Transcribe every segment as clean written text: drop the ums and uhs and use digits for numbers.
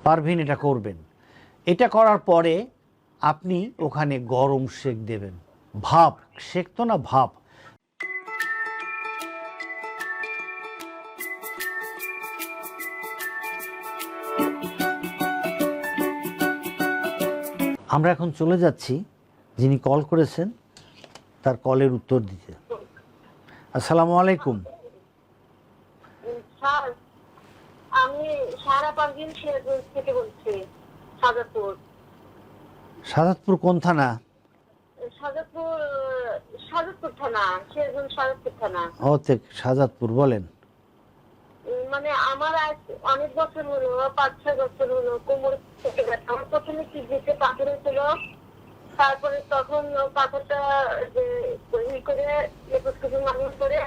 পারভিন এটা করবেন। এটা করার পরে আপনি ওখানে গরম সেক দেবেন, ভাপ, সেক তো না, ভাপ। আমরা এখন চলে যাচ্ছি যিনি কল করেছেন তার কলের উত্তর দিতে। আসসালামু আলাইকুম। স্যার, আমি সারা পারভিন শেরগঞ্জ থেকে বলছি। সাজাদপুর। সাজাদপুর কোন থানা? সাজাদপুর, সাজাদপুর থানা, শেরগঞ্জ সাজাদপুর থানা। ও ঠিক, সাজাদপুর, বলেন। মানে আমার আজ অনেক বছর হলো, 5-6 বছর হলো কোমর থেকে ব্যথা। আমার প্রথমে কিডনিতে পাথর হয়েছিল, তারপরে তখন পাথরটা করে লেপ্রোস্কোপি মাধ্যমে করে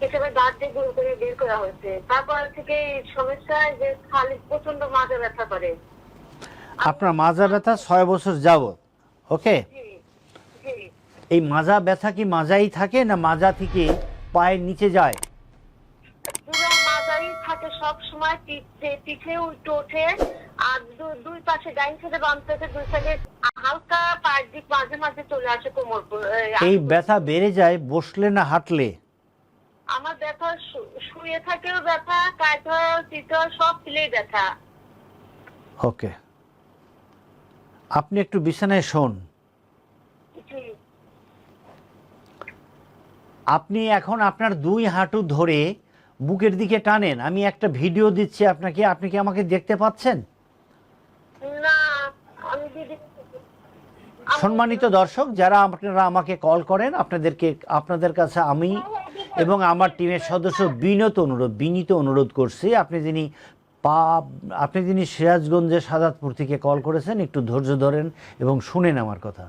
হিসেবে দাঁত দিয়ে গুঁড়ো করে বের করা হয়েছে। তারপর থেকে সমস্যা যে খালি প্রচন্ড মাজা ব্যথা করে। আপনার মাজা ব্যথা 6 বছর যাবত, ওকে? এই মাজা ব্যথা কি মাজাই থাকে না মাজা থেকে পায়ের নিচে যায়? পুরো মাজাই থাকে সব সময়, পিঠে উল্টো ওঠে, আর দুই পাশে ডাইন সাইডে বাম সাইডে দুই সাইডে হালকা পায়ের দিক মাঝে মাঝে চলে আসে কোমর। এই ব্যথা বেড়ে যায় বসলে না হাঁটলে? আমার ব্যথা শুয়ে থাকেও ব্যথা, কাঁধে পিঠে সব মিলেই ব্যথা। ওকে, আপনি একটু বিছানায় শোন। আপনি এখন আপনার 2 হাঁটু ধরে বুকের দিকে টানেন। আমি একটা ভিডিও দিচ্ছি আপনাকে, আপনি কি আমাকে দেখতে পাচ্ছেন? না, আমি সম্মানিত দর্শক, যারা আপনারা আমাকে কল করেন, আপনাদের কাছে আমি এবং আমার টিমের সদস্য বিনীত অনুরোধ করছি, আপনি যিনি সিরাজগঞ্জের সাজাদপুর থেকে কল করেছেন, একটু ধৈর্য ধরেন এবং শুনেন আমার কথা।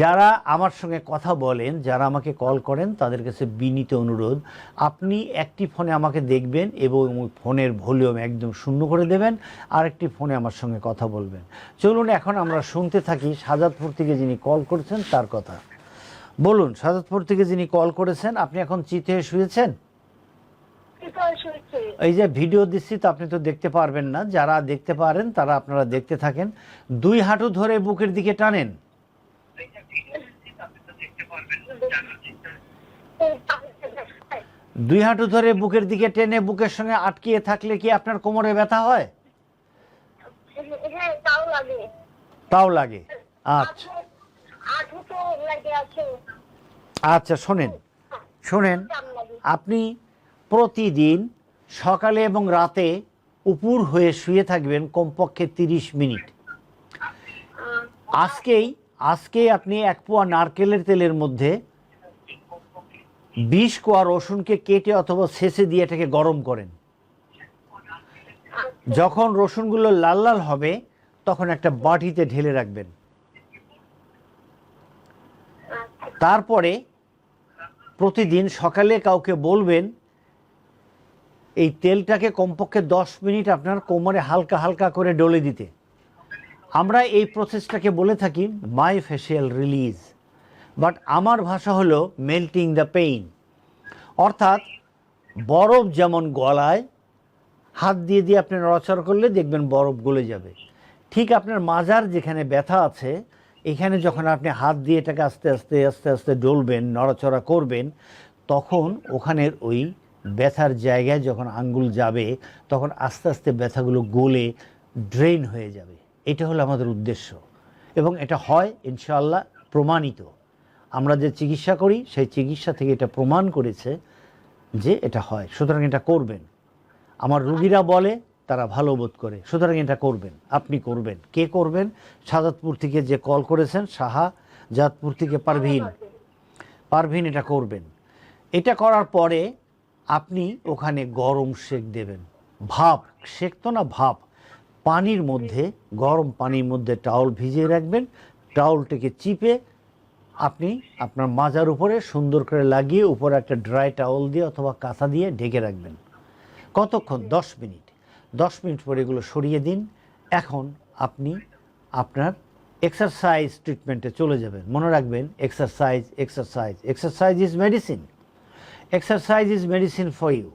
যারা আমার সঙ্গে কথা বলেন, যারা আমাকে কল করেন, তাদের কাছে বিনীত অনুরোধ, আপনি একটি ফোনে আমাকে দেখবেন এবং ফোনের ভলিউম একদম শূন্য করে দেবেন, আরেকটি ফোনে আমার সঙ্গে কথা বলবেন। চলুন এখন আমরা শুনতে থাকি সাজাদপুর থেকে যিনি কল করেছেন তার কথা। বলুন, সাজাদপুর থেকে যিনি কল করেছেন, আপনি এখন চিতে শুয়েছেন? এই যে ভিডিও দিচ্ছি তো আপনি তো দেখতে পারবেন না, যারা দেখতে পারেন তারা আপনারা দেখতে থাকেন। 2 হাঁটু ধরে বুকের দিকে টানেন। 2 হাঁটু ধরে বুকের দিকে টেনে বুকের সঙ্গে আটকিয়ে থাকলে কি আপনার কোমরে ব্যথা হয়? তাও লাগে। আচ্ছা আচ্ছা, শোনেন, আপনি প্রতিদিন সকালে এবং রাতে উপর হয়ে শুয়ে থাকবেন কমপক্ষে 30 মিনিট। আজকে আপনি 1 পোয়া নারকেলের তেলের মধ্যে 20 কোয়া রসুনকে কেটে অথবা ছেঁচে দিয়ে এটাকে গরম করেন। যখন রসুনগুলো লাল লাল হবে তখন একটা বাটিতে ঢেলে রাখবেন। তারপরে প্রতিদিন সকালে কাউকে বলবেন এই তেলটাকে কমপক্ষে 10 মিনিট আপনার কোমরে হালকা হালকা করে ডলে দিতে। আমরা এই প্রসেসটাকে বলে থাকি মাইফেশিয়াল রিলিজ, বাট আমার ভাষা হলো মেল্টিং দ্য পেইন। অর্থাৎ বরফ যেমন গলায়, হাত দিয়ে আপনি নড়াচড়া করলে দেখবেন বরফ গলে যাবে, ঠিক আপনার মাজার যেখানে ব্যথা আছে এখানে যখন আপনি হাত দিয়ে এটাকে আস্তে আস্তে আস্তে আস্তে ডলবেন, নড়াচড়া করবেন, তখন ওখানের ওই ব্যথার জায়গায় যখন আঙ্গুল যাবে তখন আস্তে আস্তে ব্যথাগুলো গলে ড্রেন হয়ে যাবে। এটা হলো আমাদের উদ্দেশ্য এবং এটা হয় ইনশাআল্লাহ, প্রমাণিত। আমরা যে চিকিৎসা করি সেই চিকিৎসা থেকে এটা প্রমাণ করেছে যে এটা হয়। সুতরাং এটা করবেন। আমার রোগীরা বলে তারা ভালো বোধ করে, সুতরাং এটা করবেন। আপনি করবেন। কে করবেন? সাজাদপুর থেকে যে কল করেছেন, শাহজাদপুর থেকে পারভিন এটা করবেন। এটা করার পরে আপনি ওখানে গরম সেক দেবেন, ভাপ, সেক তো না, ভাপ। পানির মধ্যে, গরম পানির মধ্যে টাওয়াল ভিজিয়ে রাখবেন। টাওয়ালটাকে চিপে আপনি আপনার মাজার উপরে সুন্দর করে লাগিয়ে উপরে একটা ড্রাই টাওয়াল দিয়ে অথবা কাঁথা দিয়ে ঢেকে রাখবেন। কতক্ষণ? 10 মিনিট। 10 মিনিট পরে এগুলো সরিয়ে দিন। এখন আপনি আপনার এক্সারসাইজ ট্রিটমেন্টে চলে যাবেন। মনে রাখবেন, exercise is medicine. Exercise is medicine for you.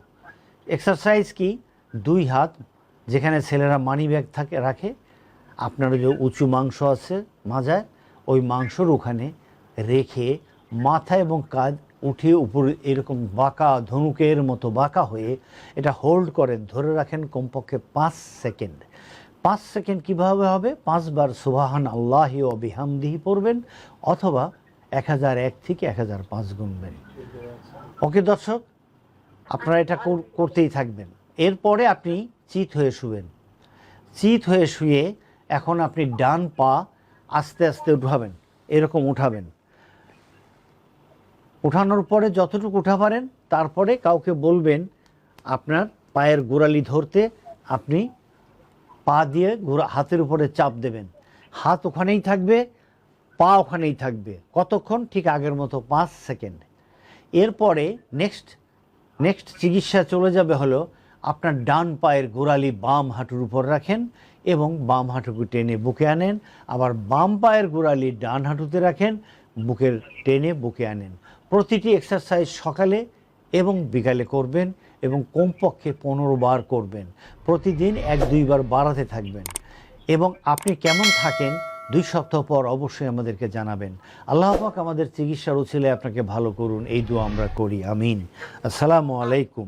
Exercise কি? 2 হাত যেখানে ছেলেরা মানি ব্যাগ থাকে রাখে, আপনার যে উঁচু মাংস আছে মাজায়, ওই মাংসর ওখানে রেখে মাথা এবং কাঁধ উঠিয়ে উপরে এরকম বাঁকা ধনুকের মতো বাঁকা হয়ে এটা হোল্ড করেন, ধরে রাখেন কমপক্ষে 5 সেকেন্ড। 5 সেকেন্ড কীভাবে হবে? 5 বার সুবহান আল্লাহি ওয়া বিহামদিহি পড়বেন, অথবা 1001 থেকে 1005 গুনবেন। ওকে দর্শক, আপনারা এটা করতেই থাকবেন। এরপরে আপনি চিত হয়ে শুবেন। চিত হয়ে শুয়ে এখন আপনি ডান পা আস্তে আস্তে উঠাবেন, এরকম উঠাবেন। উঠানোর পরে যতটুকু উঠা পারেন, তারপরে কাউকে বলবেন আপনার পায়ের গোড়ালি ধরতে, আপনি পা দিয়ে হাতের উপরে চাপ দেবেন। হাত ওখানেই থাকবে, পা ওখানেই থাকবে। কতক্ষণ? ঠিক আগের মতো 5 সেকেন্ড। এরপরে নেক্সট চিকিৎসা চলে যাবে হলো, আপনার ডান পায়ের গোড়ালি বাম হাঁটুর উপর রাখেন এবং বাম হাঁটুকে টেনে বুকে আনেন, আবার বাম পায়ের গোড়ালি ডান হাঁটুতে রাখেন, বুকের টেনে বুকে আনেন। প্রতিটি এক্সারসাইজ সকালে এবং বিকালে করবেন এবং কমপক্ষে 15 বার করবেন। প্রতিদিন 1-2 বার বাড়াতে থাকবেন। এবং আপনি কেমন থাকেন 2 সপ্তাহ পর অবশ্যই আমাদেরকে জানাবেন। আল্লাহ পাক আমাদের চিকিৎসার উছিলায় আপনাকে ভালো করুন, এই দোয়া আমরা করি, আমিন। আসসালামু আলাইকুম।